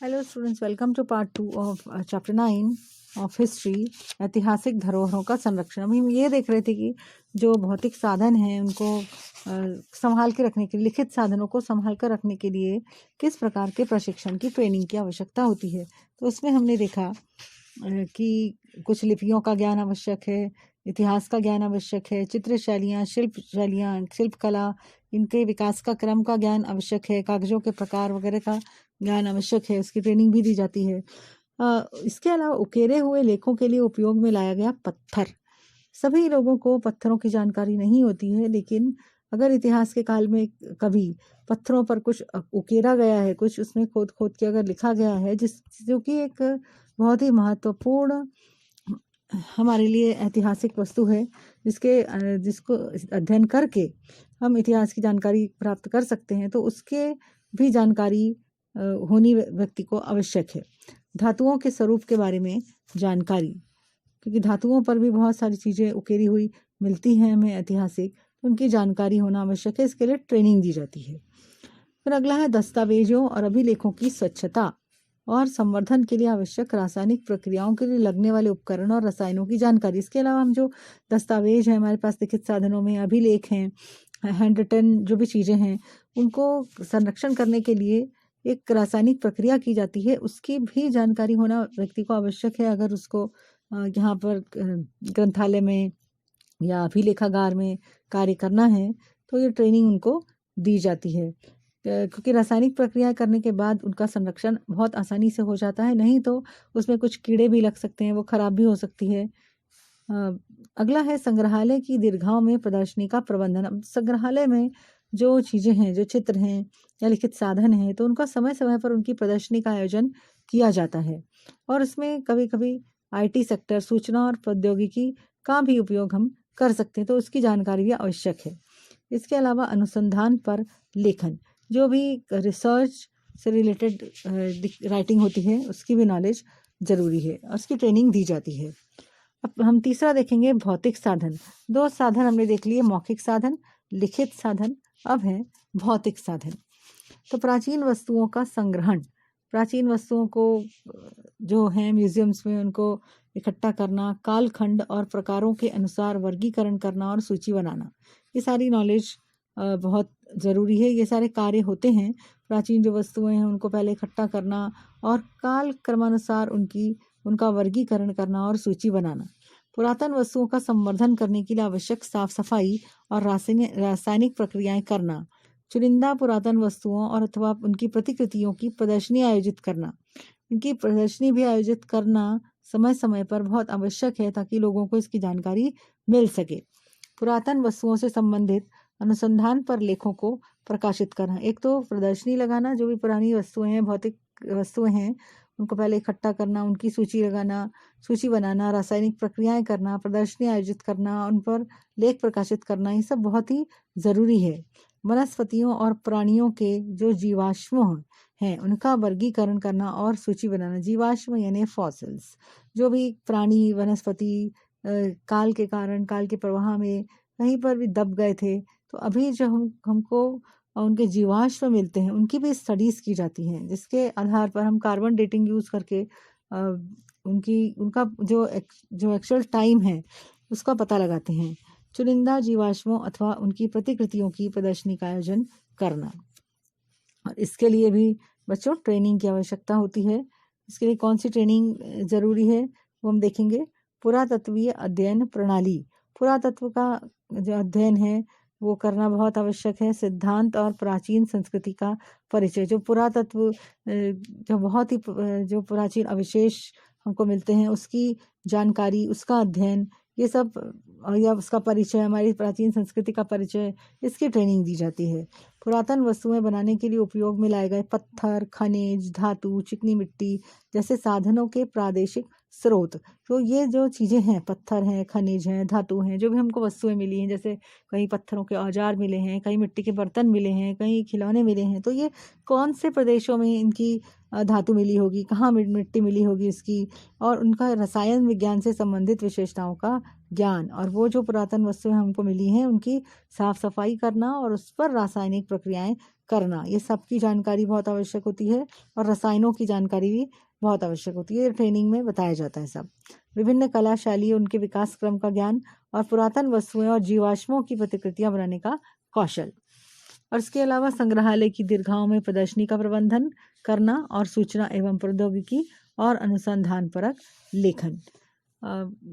Hello students, welcome to part 2 of chapter 9 of history, ऐतिहासिक धरोहरों का संरक्षण। अभी हम ये देख रहे थे कि जो भौतिक साधन हैं उनको संभाल के रखने के लिए, लिखित साधनों को संभाल कर रखने के लिए किस प्रकार के प्रशिक्षण की, ट्रेनिंग की आवश्यकता होती है। तो इसमें हमने देखा कि कुछ लिपियों का ज्ञान आवश्यक है, इतिहास का ज्ञान आवश्यक है, चित्र शैलियाँ, शिल्प शैलियाँ, शिल्पकला, इनके विकास का क्रम का ज्ञान आवश्यक है, कागजों के प्रकार वगैरह का ज्ञान आवश्यक है, उसकी ट्रेनिंग भी दी जाती है। इसके अलावा उकेरे हुए लेखों के लिए उपयोग में लाया गया पत्थर। सभी लोगों को पत्थरों की जानकारी नहीं होती है, लेकिन अगर इतिहास के काल में कभी पत्थरों पर कुछ उकेरा गया है, कुछ उसमें खोद खोद के अगर लिखा गया है, जो कि एक बहुत ही महत्वपूर्ण हमारे लिए ऐतिहासिक वस्तु है, जिसको अध्ययन करके हम इतिहास की जानकारी प्राप्त कर सकते हैं, तो उसके भी जानकारी होनी व्यक्ति को आवश्यक है। धातुओं के स्वरूप के बारे में जानकारी, क्योंकि धातुओं पर भी बहुत सारी चीज़ें उकेरी हुई मिलती हैं हमें ऐतिहासिक, तो उनकी जानकारी होना आवश्यक है। इसके लिए ट्रेनिंग दी जाती है। फिर अगला है दस्तावेजों और अभिलेखों की स्वच्छता और संवर्धन के लिए आवश्यक रासायनिक प्रक्रियाओं के लिए लगने वाले उपकरण और रसायनों की जानकारी। इसके अलावा हम जो दस्तावेज हैं हमारे पास लिखित साधनों में, अभिलेख हैं, हैंड रिटन जो भी चीज़ें हैं, उनको संरक्षण करने के लिए एक रासायनिक प्रक्रिया की जाती है, उसकी भी जानकारी होना व्यक्ति को आवश्यक है। अगर उसको यहाँ पर ग्रंथालय में या अभिलेखागार में कार्य करना है तो ये ट्रेनिंग उनको दी जाती है, क्योंकि रासायनिक प्रक्रिया करने के बाद उनका संरक्षण बहुत आसानी से हो जाता है। नहीं तो उसमें कुछ कीड़े भी लग सकते हैं, वो खराब भी हो सकती है। अगला है संग्रहालय की दीर्घाओं में प्रदर्शनी का प्रबंधन। अब संग्रहालय में जो चीज़ें हैं, जो चित्र हैं या लिखित साधन हैं, तो उनका समय समय पर उनकी प्रदर्शनी का आयोजन किया जाता है, और उसमें कभी कभी IT सेक्टर, सूचना और प्रौद्योगिकी का भी उपयोग हम कर सकते हैं, तो उसकी जानकारी भी आवश्यक है। इसके अलावा अनुसंधान पर लेखन, जो भी रिसर्च से रिलेटेड राइटिंग होती है, उसकी भी नॉलेज ज़रूरी है और उसकी ट्रेनिंग दी जाती है। अब हम तीसरा देखेंगे भौतिक साधन। 2 साधन हमने देख लिए, मौखिक साधन, लिखित साधन। अब है भौतिक साधन। तो प्राचीन वस्तुओं का संग्रहण, प्राचीन वस्तुओं को जो है म्यूजियम्स में उनको इकट्ठा करना, कालखंड और प्रकारों के अनुसार वर्गीकरण करना और सूची बनाना, ये सारी नॉलेज बहुत ज़रूरी है। ये सारे कार्य होते हैं। प्राचीन जो वस्तुएं हैं उनको पहले इकट्ठा करना और काल क्रमानुसार उनका वर्गीकरण करना और सूची बनाना। पुरातन वस्तुओं का संवर्धन करने के लिए आवश्यक साफ सफाई और रासायनिक प्रक्रियाएं करना, चुनिंदा पुरातन वस्तुओं और अथवा उनकी प्रतिकृतियों की प्रदर्शनी आयोजित करना, इनकी प्रदर्शनी भी आयोजित करना समय समय पर बहुत आवश्यक है, ताकि लोगों को इसकी जानकारी मिल सके। पुरातन वस्तुओं से संबंधित अनुसंधान पर लेखों को प्रकाशित करना। एक तो प्रदर्शनी लगाना, जो भी पुरानी वस्तुएं हैं, भौतिक वस्तुएं हैं, उनको पहले इकट्ठा करना, उनकी सूची लगाना, सूची बनाना, रासायनिक प्रक्रियाएं करना, प्रदर्शनी आयोजित करना, उन पर लेख प्रकाशित करना, ये सब बहुत ही ज़रूरी है। वनस्पतियों और प्राणियों के जो जीवाश्म हैं उनका वर्गीकरण करना और सूची बनाना। जीवाश्म यानी फॉसिल्स, जो भी प्राणी, वनस्पति काल के कारण, काल के प्रवाह में कहीं पर भी दब गए थे, तो अभी जो हमको उनके जीवाश्म मिलते हैं, उनकी भी स्टडीज़ की जाती हैं, जिसके आधार पर हम कार्बन डेटिंग यूज़ करके उनका जो एक्चुअल टाइम है उसका पता लगाते हैं। चुनिंदा जीवाश्मों अथवा उनकी प्रतिकृतियों की प्रदर्शनी का आयोजन करना। और इसके लिए भी बच्चों ट्रेनिंग की आवश्यकता होती है। इसके लिए कौन सी ट्रेनिंग ज़रूरी है वो हम देखेंगे। पुरातत्वीय अध्ययन प्रणाली, पुरातत्व का जो अध्ययन है वो करना बहुत आवश्यक है। सिद्धांत और प्राचीन संस्कृति का परिचय, जो पुरातत्व जो बहुत ही जो प्राचीन अवशेष हमको मिलते हैं उसकी जानकारी, उसका अध्ययन, ये सब, या उसका परिचय, हमारी प्राचीन संस्कृति का परिचय, इसकी ट्रेनिंग दी जाती है। पुरातन वस्तुएं बनाने के लिए उपयोग में लाए गए पत्थर, खनिज, धातु, चिकनी मिट्टी जैसे साधनों के प्रादेशिक स्रोत। तो ये जो चीज़ें हैं, पत्थर हैं, खनिज हैं, धातु हैं, जो भी हमको वस्तुएं मिली हैं, जैसे कहीं पत्थरों के औजार मिले हैं, कहीं मिट्टी के बर्तन मिले हैं, कहीं खिलौने मिले हैं, तो ये कौन से प्रदेशों में इनकी धातु मिली होगी, कहाँ मिट्टी मिली होगी उसकी, और उनका रसायन विज्ञान से संबंधित विशेषताओं का ज्ञान, और वो जो पुरातन वस्तुएं हमको मिली हैं उनकी साफ सफाई करना और उस पर रासायनिक प्रक्रियाएं करना, ये सब की जानकारी बहुत आवश्यक होती है। और रसायनों की जानकारी भी बहुत आवश्यक होती है, ट्रेनिंग में बताया जाता है सब। विभिन्न कला शैली, उनके विकास क्रम का ज्ञान, और पुरातन वस्तुएं और जीवाश्मों की प्रतिकृतियां बनाने का कौशल। और इसके अलावा संग्रहालय की दीर्घाओं में प्रदर्शनी का प्रबंधन करना और सूचना एवं प्रौद्योगिकी और अनुसंधान परक लेखन।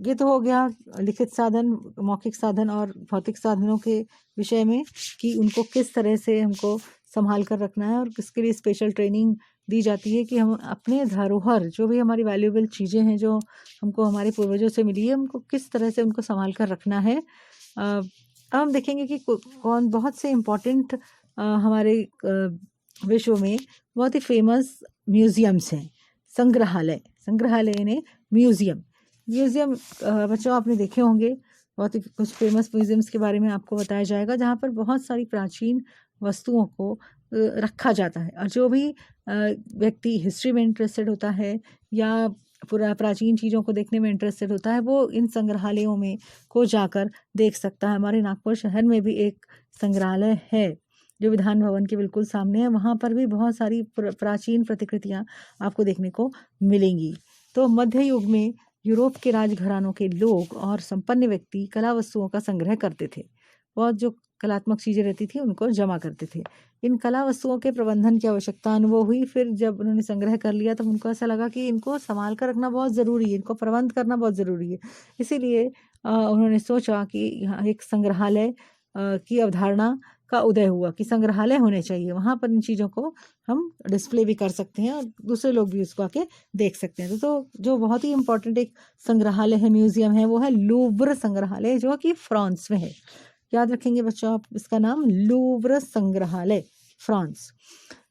ये तो हो गया लिखित साधन, मौखिक साधन और भौतिक साधनों के विषय में कि उनको किस तरह से हमको संभाल कर रखना है, और किसके लिए स्पेशल ट्रेनिंग दी जाती है कि हम अपने धरोहर, जो भी हमारी वैल्यूएबल चीज़ें हैं जो हमको हमारे पूर्वजों से मिली है, हमको किस तरह से उनको संभाल कर रखना है। अब हम देखेंगे कि कौन बहुत से इम्पोर्टेंट हमारे विश्व में बहुत ही फेमस म्यूजियम्स हैं। संग्रहालय यानी म्यूजियम बच्चों आपने देखे होंगे, बहुत ही कुछ फेमस म्यूजियम्स के बारे में आपको बताया जाएगा, जहाँ पर बहुत सारी प्राचीन वस्तुओं को रखा जाता है। और जो भी व्यक्ति हिस्ट्री में इंटरेस्टेड होता है या पूरा प्राचीन चीज़ों को देखने में इंटरेस्टेड होता है, वो इन संग्रहालयों में को जाकर देख सकता है। हमारे नागपुर शहर में भी एक संग्रहालय है जो विधान भवन के बिल्कुल सामने है, वहाँ पर भी बहुत सारी प्राचीन प्रतिकृतियाँ आपको देखने को मिलेंगी। तो मध्य युग में यूरोप के राजघरानों के लोग और संपन्न व्यक्ति कला वस्तुओं का संग्रह करते थे। बहुत जो कलात्मक चीज़ें रहती थी उनको जमा करते थे। इन कला वस्तुओं के प्रबंधन की आवश्यकता अनुभव हुई। फिर जब उन्होंने संग्रह कर लिया तब उनको ऐसा लगा कि इनको संभाल कर रखना बहुत ज़रूरी है, इनको प्रबंध करना बहुत ज़रूरी है। इसीलिए उन्होंने सोचा कि यहाँ एक संग्रहालय की अवधारणा का उदय हुआ कि संग्रहालय होने चाहिए, वहाँ पर इन चीज़ों को हम डिस्प्ले भी कर सकते हैं और दूसरे लोग भी उसको आके देख सकते हैं। तो जो बहुत ही इम्पोर्टेंट एक संग्रहालय है, म्यूजियम है, वो है लूव्र संग्रहालय, जो कि फ्रांस में है। याद रखेंगे बच्चों आप इसका नाम, लूव्र संग्रहालय, फ्रांस।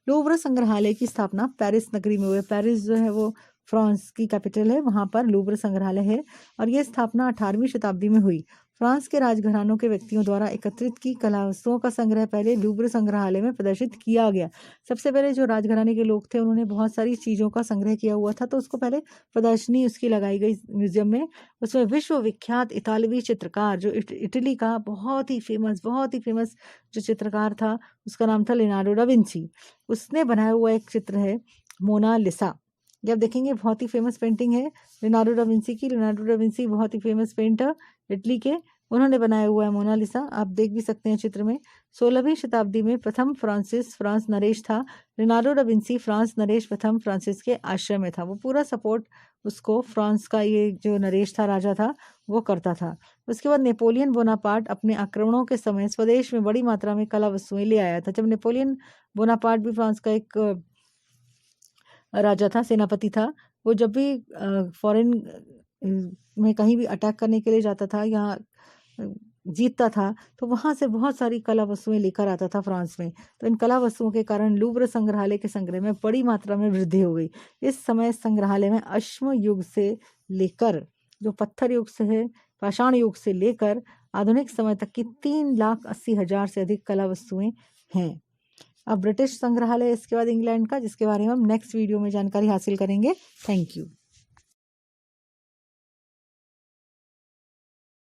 लूव्र संग्रहालय की स्थापना पेरिस नगरी में हुई। पेरिस जो है वो फ्रांस की कैपिटल है, वहाँ पर लूव्र संग्रहालय है और ये स्थापना 18वीं शताब्दी में हुई। फ्रांस के राजघरानों के व्यक्तियों द्वारा एकत्रित की कला वस्तुओं का संग्रह पहले लूव्र संग्रहालय में प्रदर्शित किया गया। सबसे पहले जो राजघराने के लोग थे उन्होंने बहुत सारी चीज़ों का संग्रह किया हुआ था, तो उसको पहले प्रदर्शनी उसकी लगाई गई म्यूजियम में। उसमें विश्व विख्यात इतालवी चित्रकार, जो इटली का बहुत ही फेमस जो चित्रकार था, उसका नाम था लियोनार्डो डा विंची। उसने बनाया हुआ एक चित्र है मोनालिसा। जब देखेंगे बहुत ही फेमस पेंटिंग है लियोनार्डो डा विंची की। लियोनार्डो डा विंची बहुत ही फेमस पेंटर इटली के, उन्होंने बनाया हुआ है मोनालिसा। आप देख भी सकते हैं चित्र में। 16वीं शताब्दी में प्रथम फ्रांस नरेश था। Leonardo da Vinci France Naresh प्रथम फ्रांसिस के आश्रय में था। वो पूरा सपोर्ट उसको फ्रांस का ये जो नरेश था, राजा था, वो करता था। उसके बाद नेपोलियन बोनापार्ट अपने आक्रमणों के समय स्वदेश में बड़ी मात्रा में कला वस्तुएं ले आया था। जब नेपोलियन बोनापार्ट भी फ्रांस का एक राजा था, सेनापति था, वो जब भी फॉरेन में कहीं भी अटैक करने के लिए जाता था या जीतता था, तो वहाँ से बहुत सारी कला वस्तुएं लेकर आता था फ्रांस में। तो इन कला वस्तुओं के कारण लूव्र संग्रहालय के संग्रह में बड़ी मात्रा में वृद्धि हो गई। इस समय संग्रहालय में अश्म युग से लेकर, जो पत्थर युग से है, पाषाण युग से लेकर आधुनिक समय तक की 3,80,000 से अधिक कला वस्तुएं हैं। अब ब्रिटिश संग्रहालय, इसके बाद इंग्लैंड का, जिसके बारे में हम नेक्स्ट वीडियो में जानकारी हासिल करेंगे। Thank you.